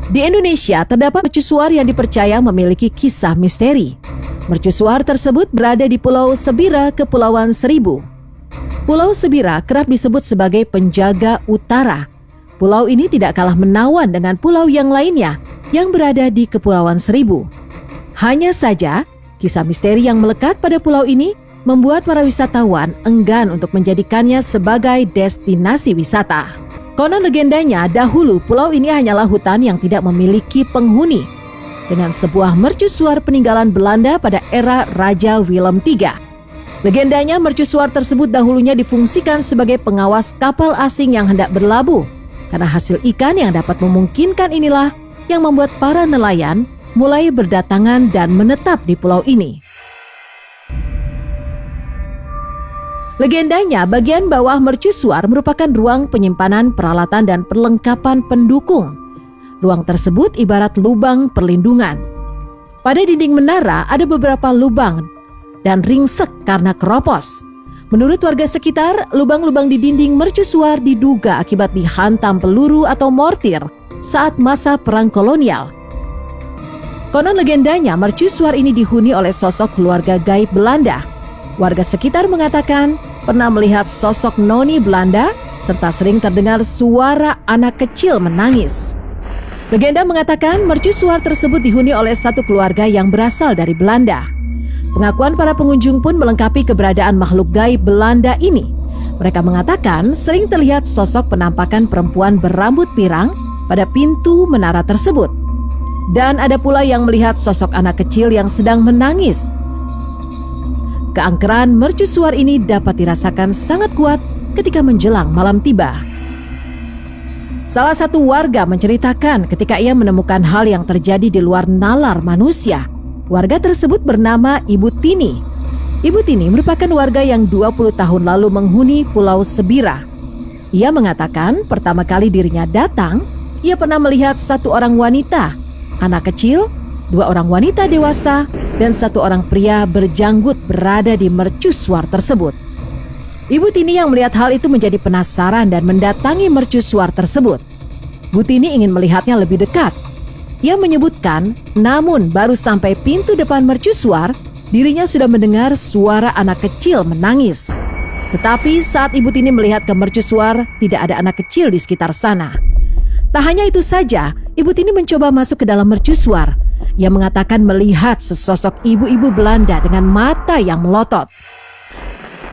Di Indonesia terdapat mercusuar yang dipercaya memiliki kisah misteri. Mercusuar tersebut berada di Pulau Sebira, Kepulauan Seribu. Pulau Sebira kerap disebut sebagai penjaga utara. Pulau ini tidak kalah menawan dengan pulau yang lainnya yang berada di Kepulauan Seribu. Hanya saja, kisah misteri yang melekat pada pulau ini membuat para wisatawan enggan untuk menjadikannya sebagai destinasi wisata. Konon legendanya dahulu pulau ini hanyalah hutan yang tidak memiliki penghuni, dengan sebuah mercusuar peninggalan Belanda pada era Raja Willem III. Legendanya mercusuar tersebut dahulunya difungsikan sebagai pengawas kapal asing yang hendak berlabuh, karena hasil ikan yang dapat memungkinkan inilah yang membuat para nelayan mulai berdatangan dan menetap di pulau ini. Legendanya, bagian bawah mercusuar merupakan ruang penyimpanan peralatan dan perlengkapan pendukung. Ruang tersebut ibarat lubang perlindungan. Pada dinding menara ada beberapa lubang dan ringsek karena keropos. Menurut warga sekitar, lubang-lubang di dinding mercusuar diduga akibat dihantam peluru atau mortir saat masa perang kolonial. Konon legendanya, mercusuar ini dihuni oleh sosok keluarga gaib Belanda. Warga sekitar mengatakan pernah melihat sosok noni Belanda serta sering terdengar suara anak kecil menangis. Legenda mengatakan mercusuar tersebut dihuni oleh satu keluarga yang berasal dari Belanda. Pengakuan para pengunjung pun melengkapi keberadaan makhluk gaib Belanda ini. Mereka mengatakan sering terlihat sosok penampakan perempuan berambut pirang pada pintu menara tersebut. Dan ada pula yang melihat sosok anak kecil yang sedang menangis. Keangkeran mercusuar ini dapat dirasakan sangat kuat ketika menjelang malam tiba. Salah satu warga menceritakan ketika ia menemukan hal yang terjadi di luar nalar manusia. Warga tersebut bernama Ibu Tini. Ibu Tini merupakan warga yang 20 tahun lalu menghuni Pulau Sebira. Ia mengatakan pertama kali dirinya datang, ia pernah melihat satu orang wanita, anak kecil, 2 orang wanita dewasa, dan 1 orang pria berjanggut berada di mercusuar tersebut. Ibu Tini yang melihat hal itu menjadi penasaran dan mendatangi mercusuar tersebut. Bu Tini ingin melihatnya lebih dekat. Ia menyebutkan, namun baru sampai pintu depan mercusuar, dirinya sudah mendengar suara anak kecil menangis. Tetapi saat Ibu Tini melihat ke mercusuar, tidak ada anak kecil di sekitar sana. Tak hanya itu saja, Ibu Tini mencoba masuk ke dalam mercusuar. Ia mengatakan melihat sesosok ibu-ibu Belanda dengan mata yang melotot.